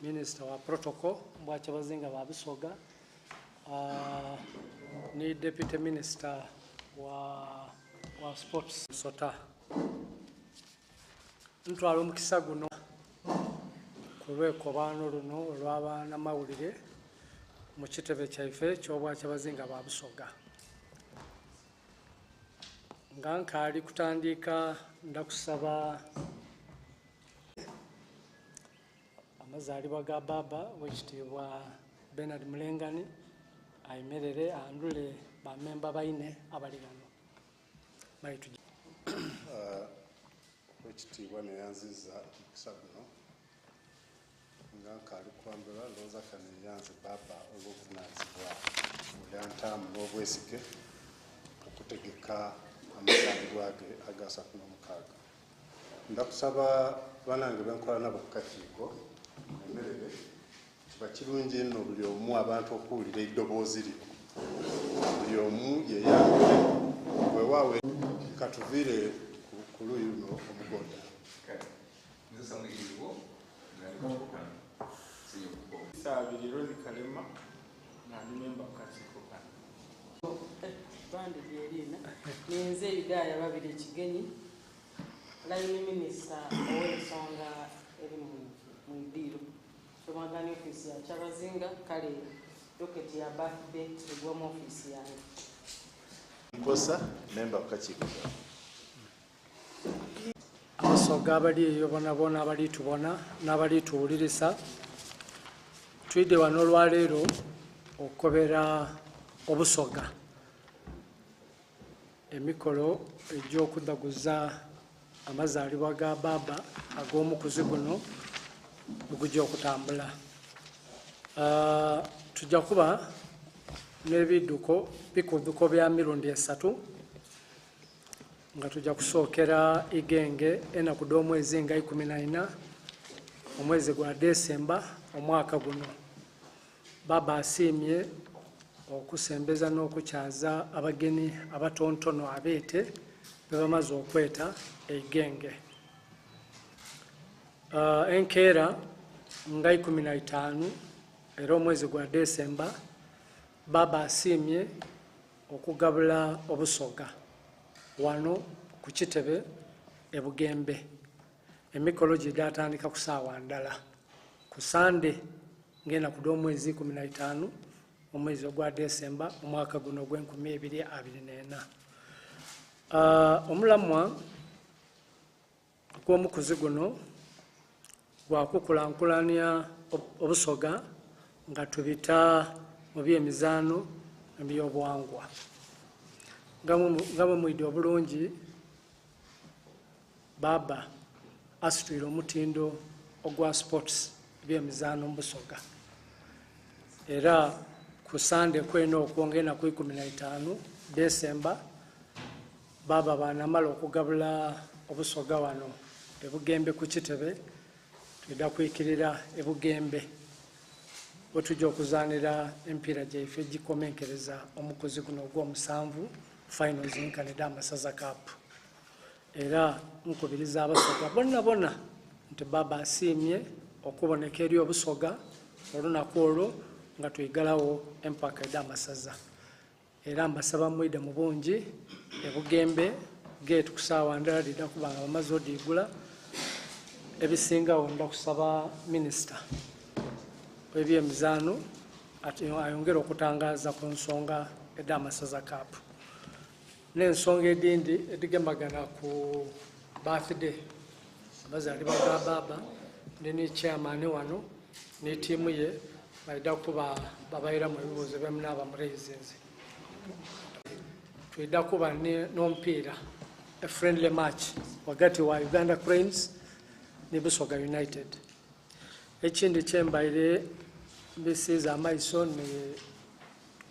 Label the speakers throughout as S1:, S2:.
S1: Minister wa Protocol wa Kyabazinga wa Busoga, ni Deputy Minister wa Sports Sota. Ntwala omukisa guno kulwekobano luno olw'abaana mawulire mu kitebe kyaife ky'obwa Kyabazinga wa Busoga. Nga nkaali kutandika ndakusaba amazalibwa ga baba wekitiibwa Bernard Mulengani ayimerere andule bamemba baine abali wano.
S2: Wekitiibwa neyanziza omukisa guno nga nkaali kwambula ndowooza kaneyanze baba olw'obuvunaanyizibwa mulyantaamu n'obwesige okutegeka amazalibwa ge aga 36. Ndakusaba banange benkola nabo ku kakiiko emerere kiba kirungi nno buli omu abantu okuwulira eddoboozi lino, buli omu yeyambire weewaawe katuviire ku luuyi luno omugonda.
S3: Saabiriro Kalema nandi memba ku kakiiko kano.
S4: Bandi byerina ninze ebigaya babiri ekigenyi line minister ow'ensonga eri mu idiro sobangani ofisi ya Kyabazinga kale doketi ya birthday egwa mu ofisi yange
S2: Nkosa memba ku kakiiko.
S1: Abasoga abali eyo bonabona abali tubona n'abali tuwulirisa twidde wano olwaleero okukobera obusoga emikolo egy'okuddaguza amazaalibwa ga baba ag'omukuzi guno ogujja okutambula. Tujja kuba n'ebidduko bikudduko bya mirundi 3 nga tujja kusookera igenge enaku d'omwezi nga 14 omwezi gwa Desemba omwaka guno. Baba asiimye okusembeza n'okukyaza abagenyi abatontono abeete be bamaze okweta eigenge. Enkeera nga 15 era omwezi gwa Desemba baba asiimye okugabula obusoga wano ku kitebe e Bugembe. Emikolo gye gyatandika ku ssaawa ndala ku Sande ng'enaku d'omwezi 15 omwezi ogwa Desemba omwaka guno gw'2024. Omulamwa gw'omukuzi guno gwakukulankulanya obusoga nga tubita mu by'emizaano eby'obuwangwa. Nga bwe mwidde obulungi baba asitwire omutindo ogwa sports by'emizaano mu Busoga. Era ku Sande kweno okwongera ku 15 Desemba baba banamala okugabula Obusoga wano ebugembe ku Kitebe, twida kwikirira ebugembe bwetujja okuzaanira empiira gyaife gikomenkereza omukozi guno ogw'omusanvu finals nkanida Amasaza Cup. Era nkubiriza Abasoga bonna nti baba asiimye okuboneka eri Obusoga olunaku olwo nga twigalawo empaka eda Amasaza. Era mbasaba mwide mu bungi ebugembe gate ku ssaawa ndala lida kuba nga bamaze odiigula. Ebisingawo nda kusaba minisita w'ebyemizaano ayongera okutangaaza ku nsonga eda Amasaza Cup. N'ensonga edindi edigembagana ku birthday abazaalibwa ga baba ne chairman wano ne tiimu ye baida kuba babayiramu ebibuuzo byemunaaba mureezinze. Twida kuba n'omupiira a friendly match wakati wa Uganda Cranes ne Busoga United. Ekindi kyembaire mbisiiza amaiso ne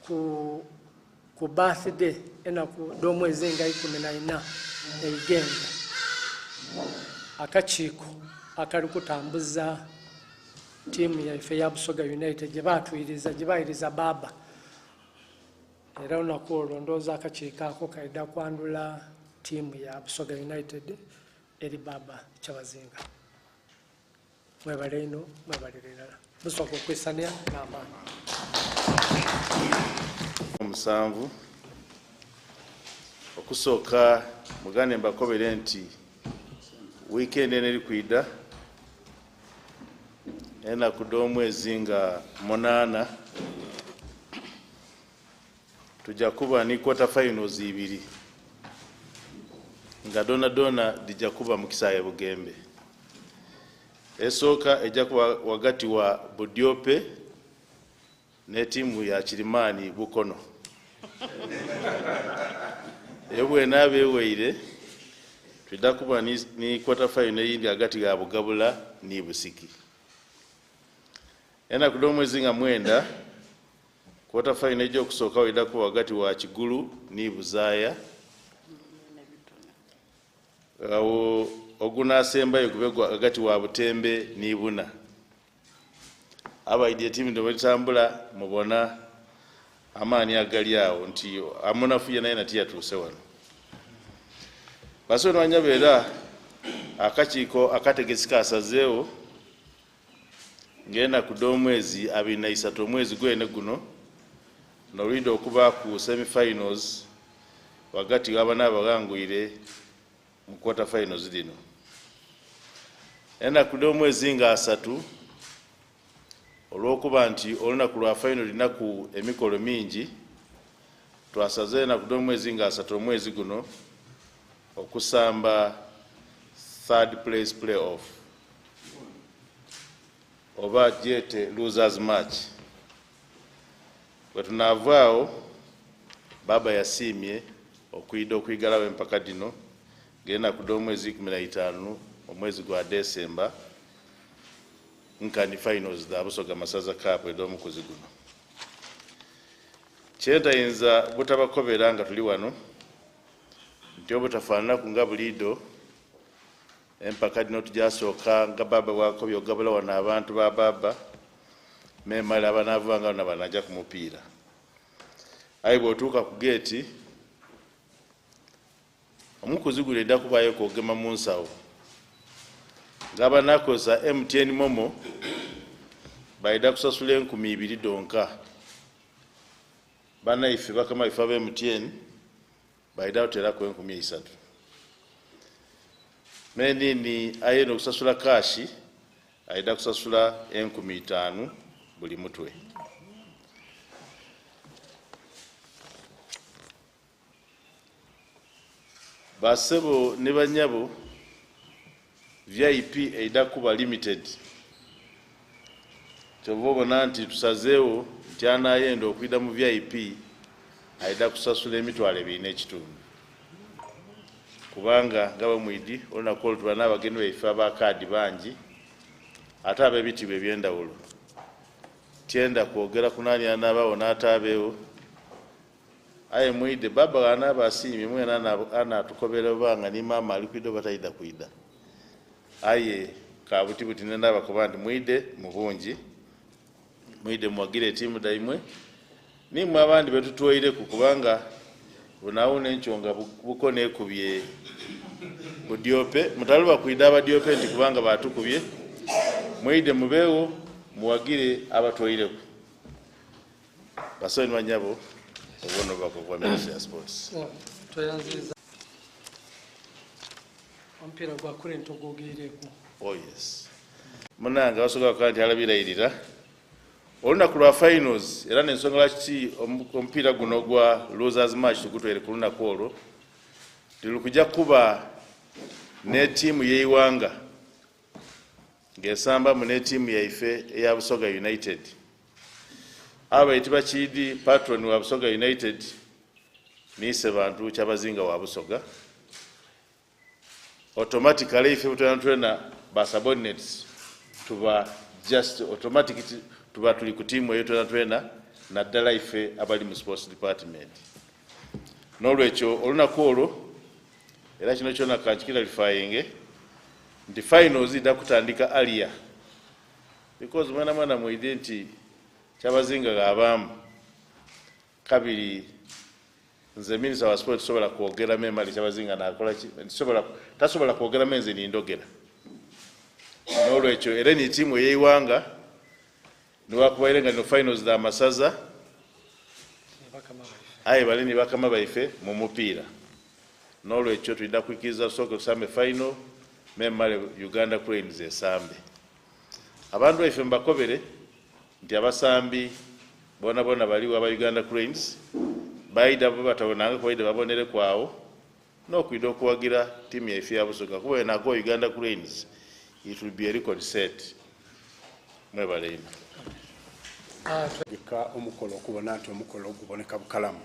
S1: ku birthday enaku d'omwezi nga 14 eigenda akakiiko akali kutambuza tiimu yaife ya Busoga United gye bayiriza baba. Era olunaku olwo ndowooza akakiiko ako kaida kwandula tiimu ya Busoga United eri baba Kyabazinga. Mwebale ino, mwebalire ddala. Busoga okwisania n'amaanyi.
S5: Omusanvu okusooka mugane mbakobere nti weekend eno eri kwida enaku d'omwezi nga 8 tujja kuba ni quarter finals 2 nga dona dijja kuba mu Kisaawe Bugembe. Esooka ejja kuba wagati wa Budyope ne tiimu ya Kirimani Bukono. Ebwena abeeweire twidda kuba ni quarter final eyindi hagati ga Bugabula ni Busiki. Enaku d'omwezi nga 9 quarter final ejja okusooka wedda kuba wagati wa Kigulu ni Buzaaya. Awo ogunaasembayo gube hagati wa Butembe ni Buna. Abaidye tiimu ndo betambula mubona amaani agali awo nti amunafu yena yena tiyatuuse wano. Baso nwanyabeera akakiiko akategesi asazeewo ng'enaku d'omwezi 23 omwezi gwene guno n'olwidde okuba ku semi-finals wagati w'abana abagangwire mu quarter finals lino. Enaku d'omwezi nga 3 olw'okuba nti olunaku lwa final linaku emikolo mingi twasaze enaku d'omwezi nga 3 omwezi guno okusamba 3rd place playoff oba jete losers match. Bwe tunaavaawo baba yasiimye okwida okwigalawo empaka dino ng'enaku d'omwezi 15 omwezi gwa Desemba nkani finals da Busoga Masaza Cup ed'omukozi guno. Kyentayinza butabakobera nga tuli wano nti obutafaananaku nga buliido empaka dino tujasooka nga baba bwakobya ogabula wano abantu ba baba memala abanaavanga na banajja ku mupiira. Ayi bw'otuuka ku geeti omukozi guno edda kubaayo kwogema mu nsawo ng'abanakoza MTN Momo baida kusasula 2,000 donka. Banaife bakama ife aba MTN baida oterako 3,000. Menini ayeno kusasula kashi aida kusasula 5,000 buli mutwe. Basebo ne banyabo VIP eida kuba limited. Chovobo nanti tusazeewo nti anayenda okwida mu VIP aida kusasula emitwalo 2.5. kubanga nga bamwidi olunaku olwo tuba n'abagenyi baife abakaadi bangi ate ab'ebitibwa ebyendawulo tyenda kwogera kunanya n'abawo n'ataabeewo aye mwide baba anaaba asiimye mwena anatukobera banga ni maama ali kwida batayida kwida aye kabutibuti nendaaba kuba nti mwide mubungi mwide muwagire etiimu daimwe nimwe abandi betutuwaireku kubanga bunaawuna enkyonga buko neekubye budyope mutaluba kwida abadyope nti kubanga batukubye mwide mubeewo muwagire abatwaireku basoni banyabo obono bakokwa Ministry of Sports.
S1: Toyanziza ompira gwa kurento gogereku.
S5: Oh yes. Munanga wasoga kandi alabirayirira. Olunaku lwa finals era n'ensonga lwaki omupiira guno gwa losers match tugutwere ku lunaku olwo tulikuja kuba ne tiimu y'eiwanga ng'esamba mu ne tiimu yaife eya Busoga United. Aba itiba chidi patron wa Busoga United nise bantu Kyabazinga wa Busoga. Automatically if you trainer ba subordinates tuba just automatically tuba tuli ku team yetu trainer na ddala ife abali mu sports department. Nolwekyo olunaku olwo era kino kyona kanchikira lifayinge ndi finals ida kutandika earlier because mwana mu identity Kyabazinga gabamu kabiri nze Minister wa Sport sobola kwogera memali Kyabazinga nakola tasobola kwogera menze ni ndogera n'olwekyo era ni tiimu eyeiwanga niwakubaire no finals da masaza aye bali ni bakama baife mu mupiira n'olwekyo tulida kwikiriza soko kusambe final memali Uganda Cranes esambe abantu baife mbakobere nti abasambi bona baliwo aba Uganda Cranes baida batabonanga kwaide babonere kwawo n'okwida okuwagira tiimu yaife ya Busoga kuba enako Uganda Cranes it will be a record set mwebalema
S2: bika omukolo okubona nti omukolo oguboneka bukalamu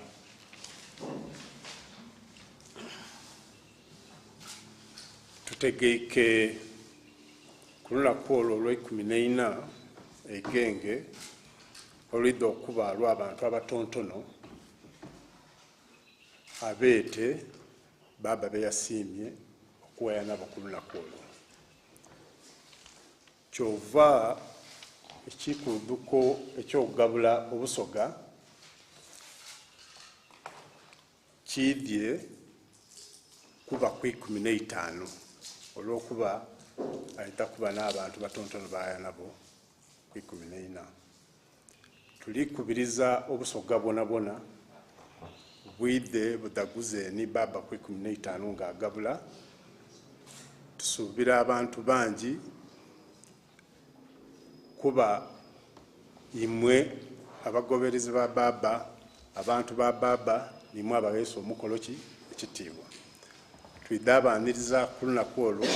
S2: tutegeike ku lunaku olwo olw'ekumi egenge olwidde okuba lw'abantu abatontono abeete baba beyasiimye okuwaya nabo ku lunaku olwo kyova ekikuduko ekyokugabula Obusoga kidye kuba ku 15 olw'okuba ayita kuba n'abantu batontono baya nabo ku 14 tulikubiriza Obusoga bwona bwidde budaguze ni baba ku 15 ng'agabula tusuubira abantu bangi kuba imwe abagoberezi ba baba abantu ba baba nimwe abaweesa omukolo ki ekitiibwa twidda abaaniriza ku lunaku olwo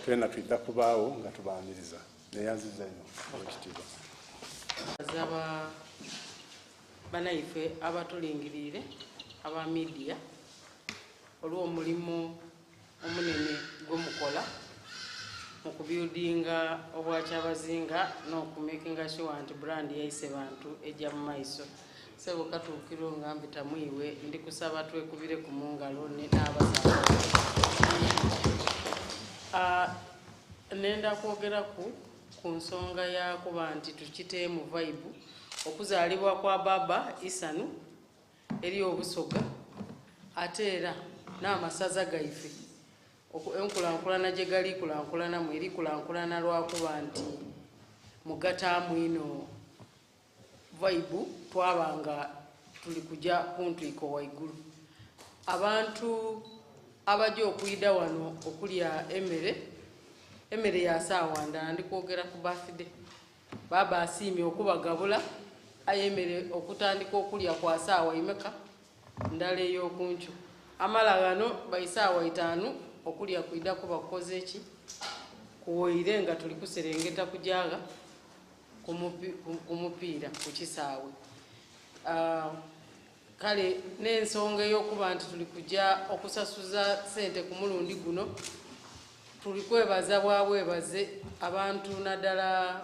S2: twena twidda kubaawo nga tubaaniriza neyanziza ino ekitiibwa
S4: azaba banaife abatulingirire aba media olw'omulimu omunene gw'omukola mu kubuildinga obwa Kyabazinga n'okumakinga sure nti brand yaise bantu ejja mu maiso sebo katuukiro nga mbitamu iwe ndi kusaba twekubire ku mungalo ne n'abasaba nenda kwogera ku nsonga ya kuba nti tukite mu vibe okuzaalibwa kwa baba Isanu eri Obusoga ate era n'amasaza gaife enkulankulana gye gali kulankulana mu eri kulankulana lwakuba nti mugataamu ino vibe twabanga tuli kujja kuntwiko waigulu abantu abajja okuyida wano okulya emmere ya saawa ndala ndi kwogera ku birthday baba asiimye okubagabula aye emmere okutandika okulya kwa saawa imeka ndala ey'okuncu amala gano baisaawa 5 okulya kwida kuba kukoze eki kuwoire nga tuli kuserengeta kujaga kumupiira ku kisaawe kale n'ensonga ey'okuba nti tuli kujja okusasuza ssente ku mulundi guno tuli kwebaza bwabwebaze abantu naddala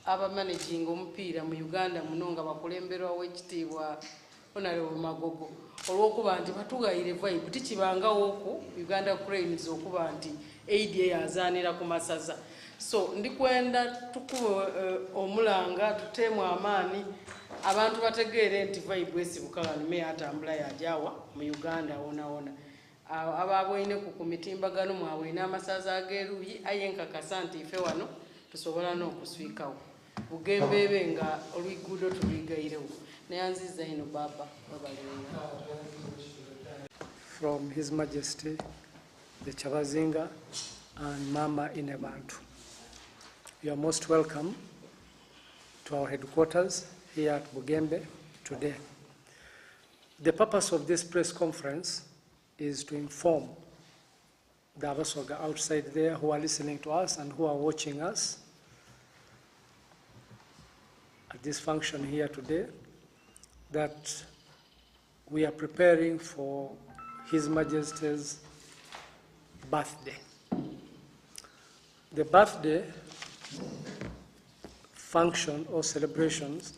S4: abamanaginga omupiira mu Uganda muno nga bakulemberwa w'ekitiibwa Honorable Magogo olw'okuba nti batugayire vibe tikibangawoku Uganda Cranes okuba nti aid yazaanira ku masaza so ndikwenda tukube omulanga tuteemu amaani abantu bategeere nti vibe esibuka wano meya atambula yajawa mu Uganda wona ababwine ku kumitimbagano mwabwine amasaza ageruyi ayenkakasa nti ife wano tusobola n'okuswikawo Bugembe ebe nga olwiguudo tulwigayirewo neyanziza ino baba
S1: from His Majesty the Kyabazinga and Mama in Abantu. You are most welcome to our headquarters here at Bugembe today. The purpose of this press conference is to inform the Abasoga outside there who are listening to us and who are watching us at this function here today that we are preparing for His Majesty's birthday. The birthday function or celebrations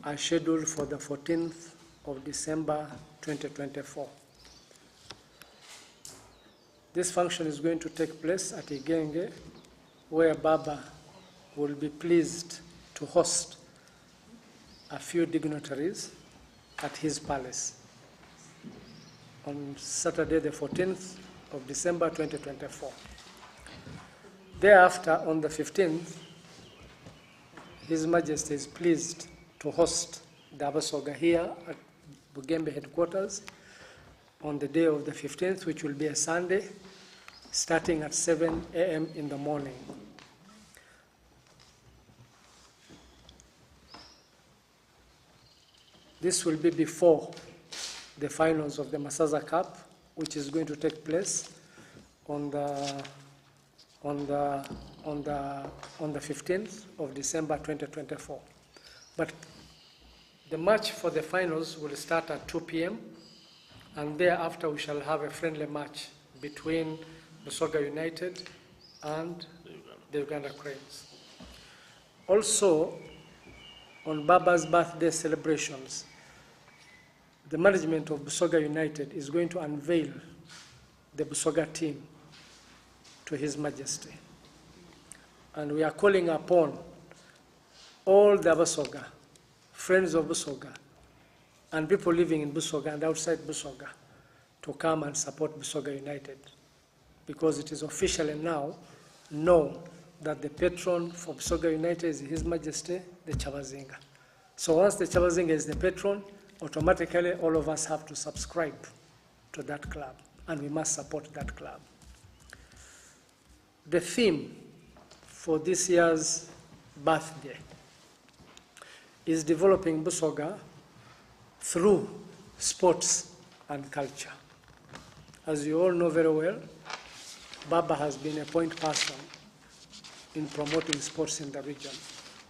S1: are scheduled for the 14th of December 2024. This function is going to take place at Igenge, where Baba will be pleased to host a few dignitaries at his palace on Saturday the 14th of December 2024. Thereafter, on the 15th, His Majesty is pleased to host the Abasoga here at Bugembe headquarters on the day of the 15th, which will be a Sunday, starting at 7 a.m. in the morning. This will be before the finals of the Masaza Cup, which is going to take place on the 15th of December 2024. But the match for the finals will start at 2 p.m. and thereafter we shall have a friendly match between Busoga United and the Uganda Cranes. Also, on Baba's birthday celebrations, the management of Busoga United is going to unveil the Busoga team to His Majesty. And we are calling upon all the Busoga, friends of Busoga, and people living in Busoga and outside Busoga to come and support Busoga United, because it is officially now known that the patron for Busoga United is His Majesty, the Kyabazinga. So once the Kyabazinga is the patron, automatically all of us have to subscribe to that club, and we must support that club. The theme for this year's birthday is developing Busoga through sports and culture. As you all know very well, Baba has been a point person in promoting sports in the region.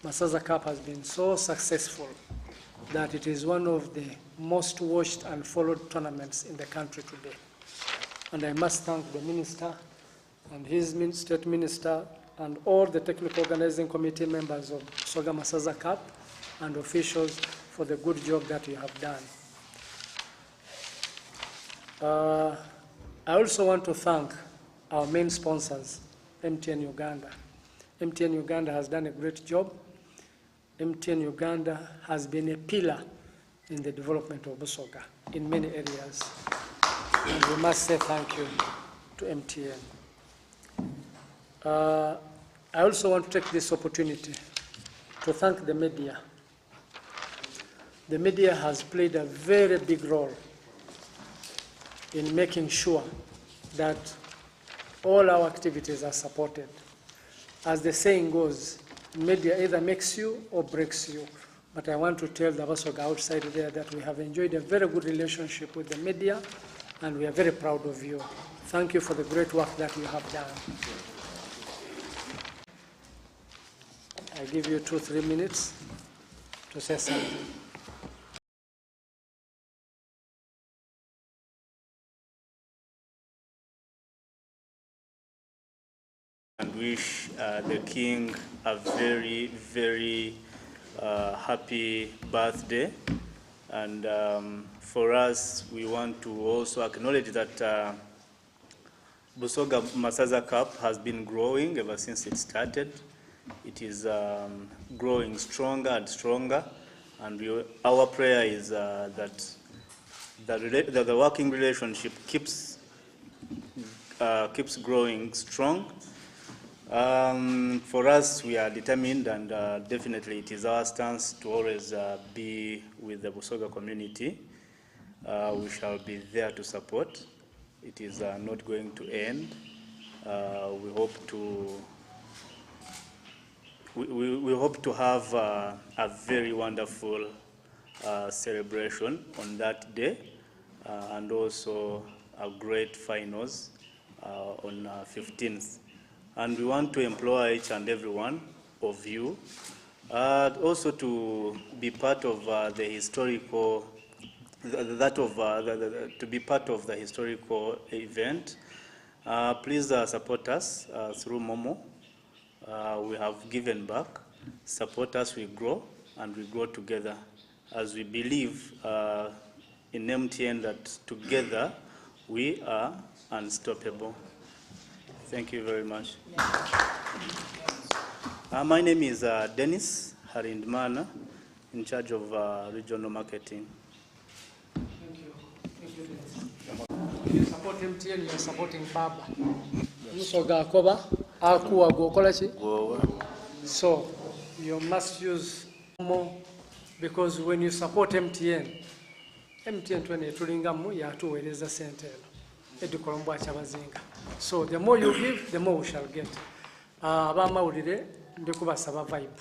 S1: Masaza Cup has been so successful that it is one of the most watched and followed tournaments in the country today. And I must thank the minister and his state minister and all the technical organizing committee members of Busoga Masaza Cup and officials for the good job that you have done. I also want to thank our main sponsors, MTN Uganda. MTN Uganda has done a great job. MTN Uganda has been a pillar in the development of Busoga in many areas. And we must say thank you to MTN. I also want to take this opportunity to thank the media. The media has played a very big role in making sure that all our activities are supported. As the saying goes, media either makes you or breaks you. But I want to tell the Busoga outside there that we have enjoyed a very good relationship with the media, and we are very proud of you. Thank you for the great work that you have done. I give you 2-3 minutes to say something.
S6: and wish the king a very, very happy birthday. And for us, we want to also acknowledge that Busoga Masaza Cup has been growing ever since it started. It is growing stronger and stronger, and our prayer is that the working relationship keeps growing strong. For us, we are determined, and definitely it is our stance to always be with the Busoga community. We shall be there to support. It is not going to end. We hope to have a very wonderful celebration on that day, and also a great finals on 15th. And we want to employ each and every one of you also to be part of the historical, to be part of the historical event. Please support us through Momo. We have given back. Support us, we grow, and we grow together, as we believe in MTN that together we are unstoppable. Thank you very much. My name is Dennis Harindmana, in charge of regional marketing.
S1: Thank you. Thank you, Dennis. You support MTN, you are supporting Baba. Busoga Akoba, Akuwa Gokolachi. So you must use more, because when you support MTN 20 tulingamu yatuweereza sente edukolombwa Kyabazinga. So the more you give, the more we shall get. Abamawulire ndikubasaba vibe.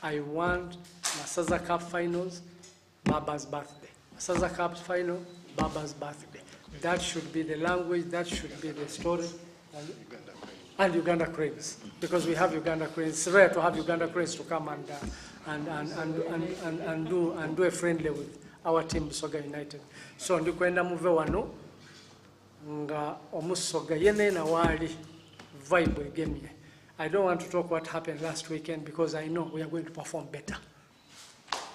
S1: I want Masaza Cup finals, Baba's birthday. Masaza Cup final, Baba's birthday. That should be the language, that should be the story. And Uganda Cranes, because we have Uganda Cranes. It's rare to have Uganda Cranes to come and do a friendly with our team, Busoga United. So ndikwenda muve wano nga omusoga yene na wali vibe egemye. I don't want to talk what happened last weekend, because I know we are going to perform better.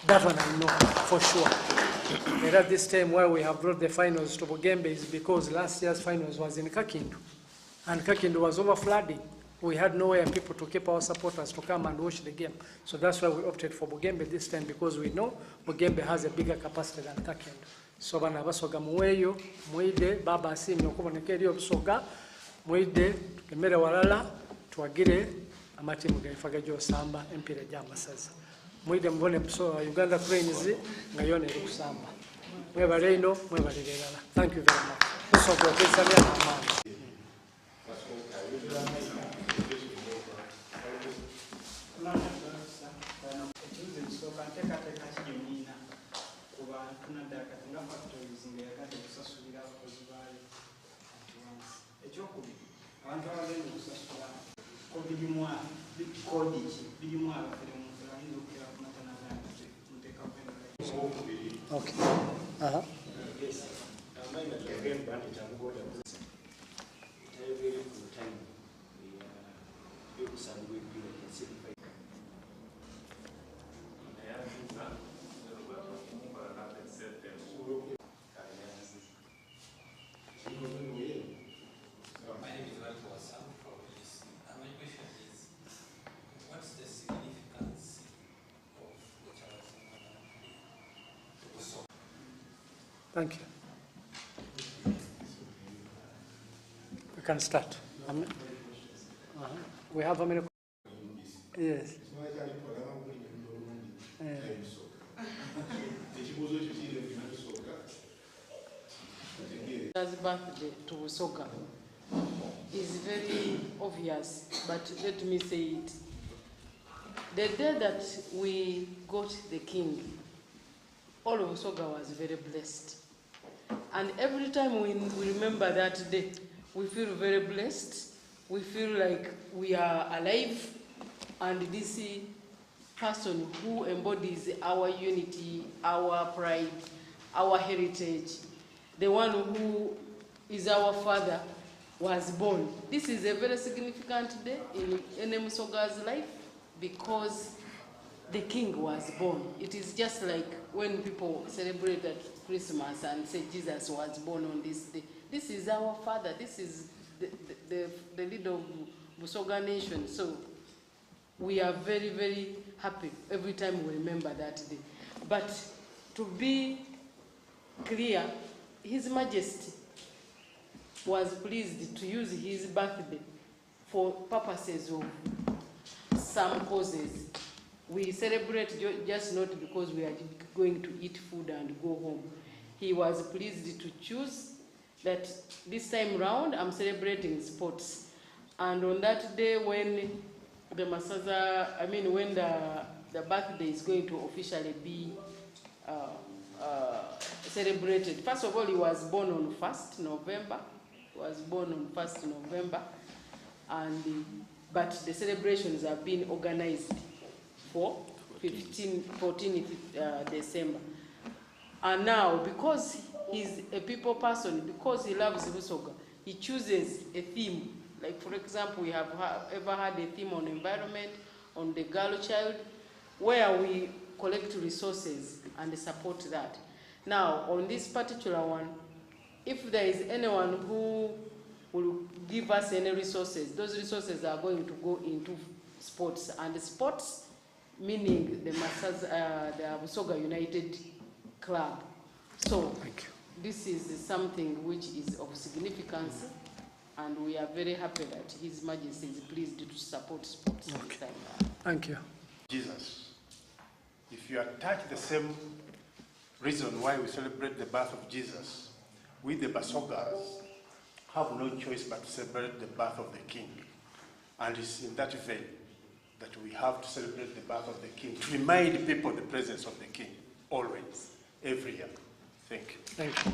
S1: That one I know for sure. And at this time where we have brought the finals to Bugembe is because last year's finals was in Kakindu. And Kakindu was over flooding. We had nowhere people to keep our supporters to come and watch the game. So that's why we opted for Bugembe this time, because we know Bugembe has a bigger capacity than Kakindu. So bana basoga muweyo, muide, baba asimi okuboneka eri obusoga, muide, emere walala, tuwagire, amatimu gaifaga gy'osamba, empira gy'amasaza. Muide mbone Uganda Cranes nga yona eri kusamba. Mwebale ino, mwebale lelala. Thank you very much. Busoga okwesamya n'amaani. Okay. Thank you. We can start. We have a minute. Yes.
S4: His birthday to Busoga is very obvious, but let me say it. The day that we got the king, all of Busoga was very blessed. And every time we remember that day, we feel very blessed. We feel like we are alive. And this person who embodies our unity, our pride, our heritage, the one who is our father, was born. This is a very significant day in Busoga's life because the king was born. It is just like when people celebrate at Christmas and say Jesus was born on this day. This is our father. This is the leader of Busoga nation. So we are very, very happy every time we remember that day. But to be clear, His Majesty was pleased to use his birthday for purposes of some causes. We celebrate just not because we are going to eat food and go home. He was pleased to choose that this time round I'm celebrating sports. And on that day when the Masaza, when the birthday is going to officially be celebrated. First of all, he was born on 1st November. But the celebrations have been organized for 14th December. And now, because he's a people person, because he loves Busoga, he chooses a theme. Like, for example, we have ever had a theme on environment, on the girl child, where we collect resources and support that. Now, on this particular one, if there is anyone who will give us any resources, those resources are going to go into sports. And sports, meaning the Busoga United Club. So, this is something which is of significance, and we are very happy that His Majesty is pleased to support sports this time.
S1: Thank you.
S2: Jesus, if you attach the same reason why we celebrate the birth of Jesus, we the Busogas have no choice but to celebrate the birth of the King. And it's in that vein that we have to celebrate the birth of the King, to remind people the presence of the King, always, every year. Thank you.
S1: Thank you.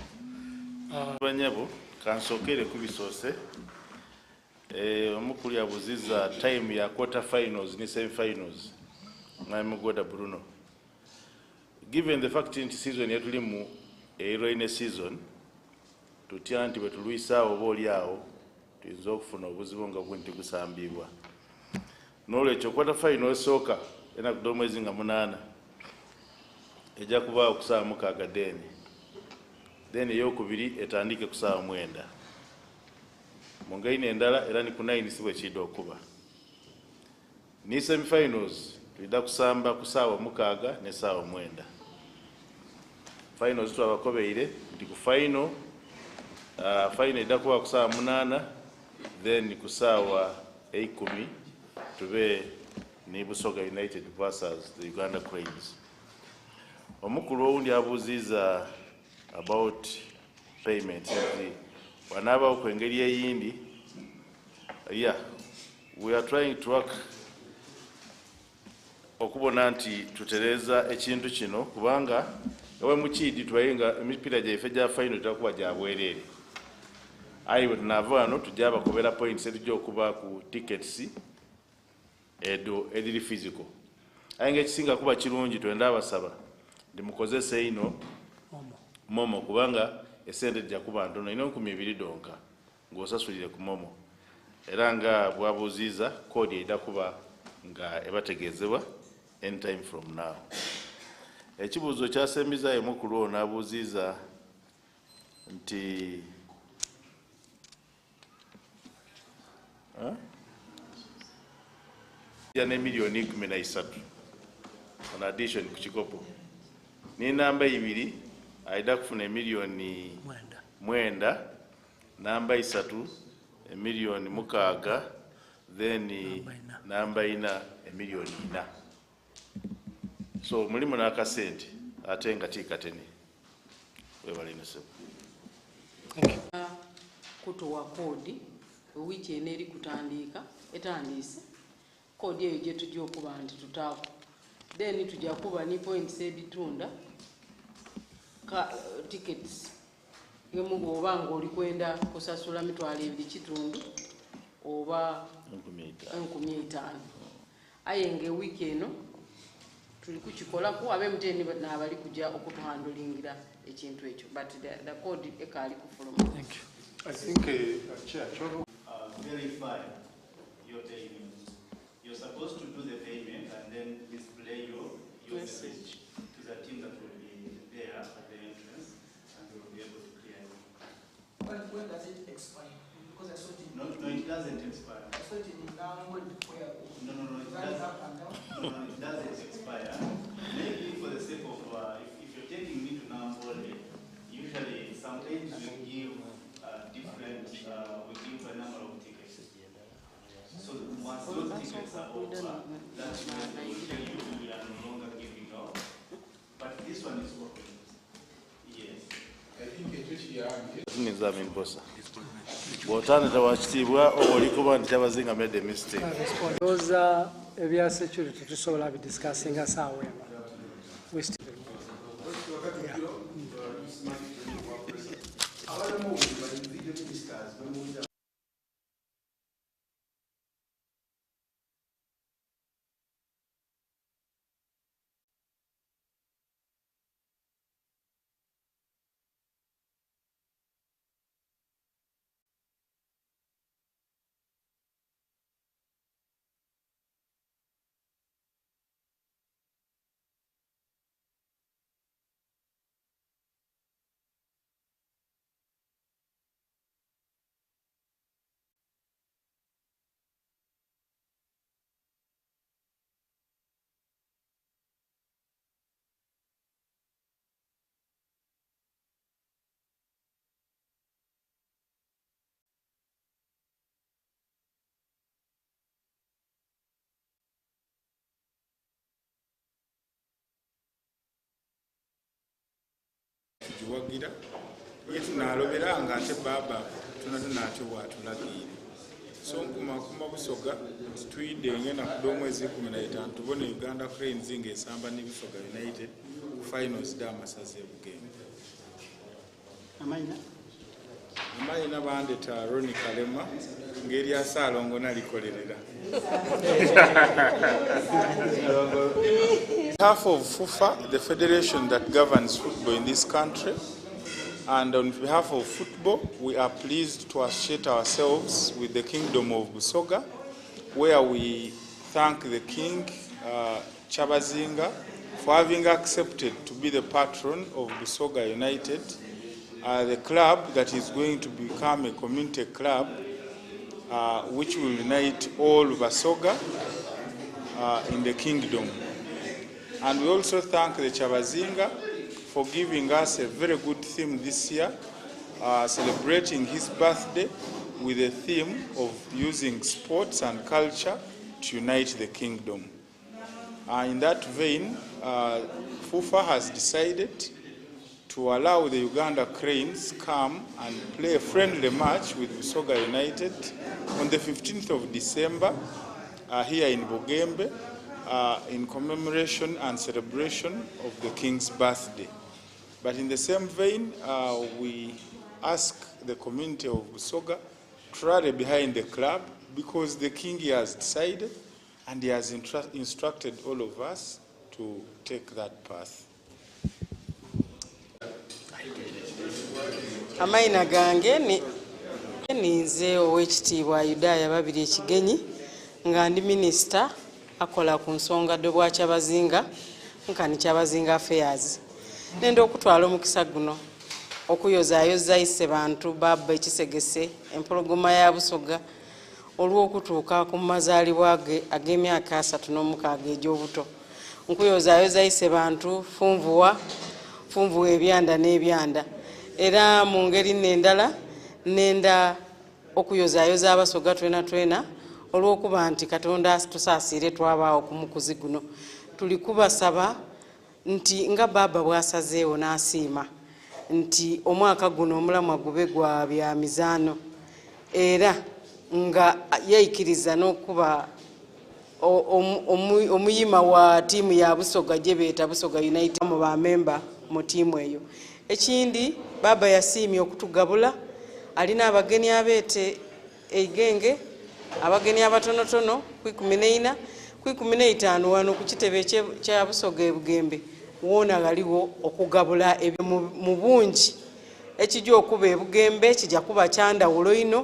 S5: Banyabo, kansokere kubisose. Omukuli abuziza time ya quarter finals ni semi finals. Mwamugoda Bruno. Given the fact that season yatuli mu rainy season, tutya nti betuluisa oboli awo tuyinza okufuna obuzibu nga bwinti kusambibwa. N'olwekyo quarter final esooka ennaku omwezi nga 8 ejja kuba okusaawa 6 then eyokubiri etandike kusaawa 9 mu ngeri endala era ni ku 9 si bwe kidda okuba. Ni semi finals tulida kusamba kusaawa 6 ne saawa 9. Finals twabakobeire nti ku final edda kuba kusaawa 8 then kusaawa 10 tube ni Busoga United versus the Uganda Cranes. Omukulu owundi abuuziza about payment. Wanaba okwengeri eyindi. Yeah, we are trying to work okubona nti tutereza ekintu kino kubanga ewe mukidi twayenga emipira gyaife gya final takuba gya bwerere. Ayiwe tunava wano tujja bakobera points edijja okuba ku tickets ediri physical. Ayenga ekisinga kuba kirungi twenda abasaba ndimukozese ino momo kubanga esente ejja kuba ntono ino 200 donka ng'osasulire ku momo. Era nga bwabuuziza kodi edda kuba nga ebategeezebwa anytime from now. Ekibuuzo kyasembizayo mukulu ono abuuziza nti ne milioni 13 on addition ku kikopo ni namba 2 aida kufuna milioni 9, namba 3 milioni 6, then namba 4 milioni 4. So mulimu n'akasente ate nga tikateni webalinese
S4: kutowa kodi wiki eneri kutandika etandise kodi eyo gye tujja okuba nti tutaako then tujja kuba ni points editunda tickets emu oba ng'oli kwenda kusasula mitwalo 2 kitundu oba 15,000. Aye ng'ewiki eno tuli kukikolako ab'emuteni n'abali kujja okutuhandulingira ekintu ekyo but the code ekaali kufuluma.
S1: Thank you.
S2: I think Chair,
S6: verify your payment. You're supposed to do the payment and then display your message to the team that will be there at the entrance, and they will be able to clear it.
S7: When does it expire? Because I saw it in
S6: No, it doesn't expire.
S7: I saw it in downward where
S6: No, it doesn't expire. Maybe for the sake of, if you're taking me to Nambole, usually some agents will give different, will give a number of tickets. So once those tickets are over, that's when usually we are no longer giving out. But this one is open. Yes.
S3: I think it's
S5: Nizami Mposa. Bw'otaana tewakitiibwa oli kuba nti Kyabazinga made a mistake.
S1: Ndowooza ebya security tusobola bidiscussinga saawa eno.
S3: tuwagira yetu nalobera nga ate baba tunate bwatulagire so nkuma Busoga tuyidde ngena ku mwezi 15 tubone Uganda Cranes ng'esamba ne Busoga United finals d'amasaze Bugembe. Amayina bandeta Roni Kalema ngeri asalongo nalikolerera. On behalf of FUFA, the federation that governs football in this country, and on behalf of football, we are pleased to associate ourselves with the Kingdom of Busoga, where we thank the King, Kyabazinga, for having accepted to be the patron of Busoga United, the club that is going to become a community club, which will unite all Busoga in the kingdom. And we also thank the Kyabazinga for giving us a very good theme this year, celebrating his birthday with a theme of using sports and culture to unite the kingdom. In that vein, FUFA has decided to allow the Uganda Cranes come and play a friendly match with Busoga United on the 15th of December here in Bugembe, in commemoration and celebration of the King's birthday. But in the same vein, we ask the community of Busoga to rally behind the club because the King has decided and he has instructed all of us to take that path.
S4: Amaina gange ninze owekitiibwa Yudaya babiri ekigenyi nga ndi minisita akola ku nsonga bwa Kyabazinga nkani Kyabazinga affairs. Nenda okutwala omukisa guno okuyozaayoza ise bantu baba ekisegese empologoma ya Busoga olw'okutuuka ku mazaalibwa ge ag'emyaka 36 egy'obuto. Nkuyozaayoza ise bantu funvuwa ebyanda n'ebyanda. Era mu ngeri n'endala nenda okuyozaayoza Abasoga twena olw'okuba nti Katonda tusaasiire twabaawo ku mukuzi guno. Tuli kubasaba nti nga baba bw'asazeewo n'asiima nti omwaka guno omulamwa gube gwa bya mizaano era nga yeeyikiriza n'okuba omuyima wa tiimu ya Busoga gye beeta Busoga United mu bamemba mu tiimu eyo. Ekindi baba yasiimye okutugabula, alina abagenyi abeete eigenge, abagenyi abatonotono ku 14 ku 15 wano ku kitebe kya Busoga e Bugembe wona galiwo okugabula mu bungi ekijja okuba ebugembe kijja kuba kyandawulo ino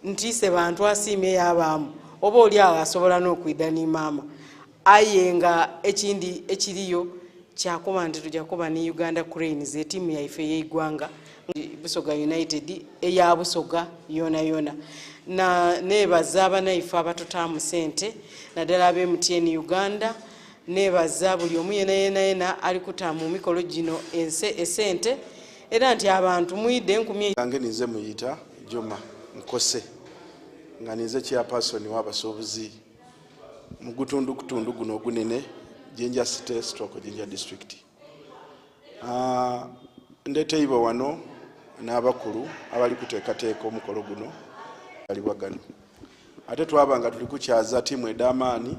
S4: nti se bantu asiimye y'abaamu oba oli awo asobola n'okwidda ni maama aye nga ekindi ekiriyo kyakuba nti tujja kuba ne Uganda Cranes etiimu yaife ey'eggwanga Busoga United eya Busoga yona na nebaza abanaife abatutaamu ssente naddala ab'MTN Uganda nebaza buli omu yena ali kutaamu mikolo gino esente era nti abantu muyidde nkumi
S8: gange nize muyita Juma Nkose nga nize chairperson w'abasuubuzi mu kutundu guno ogunene Jinja City stroke Jinja District. Ndeeteibo wano n'abakulu abali kuteekateeka omukolo guno aliwa gano ate twabanga tuli kukyaza tiimu ed'amaanyi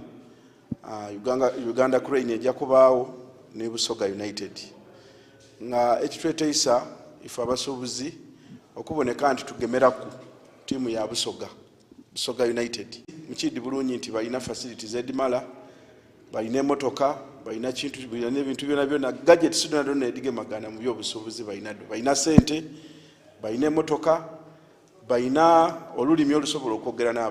S8: Uganda Cranes ejja kubaawo ne Busoga United nga ekitweteisa ife abasuubuzi okuboneka nti tugemeraku tiimu ya Busoga United mukidi bulungi nti balina facilities edimala balina emotoka balina ebintu byonna gadgets byonna edigemagana mu by'obusuubuzi balina sente balina emotoka balina olulimi olusobola okwogera n'abo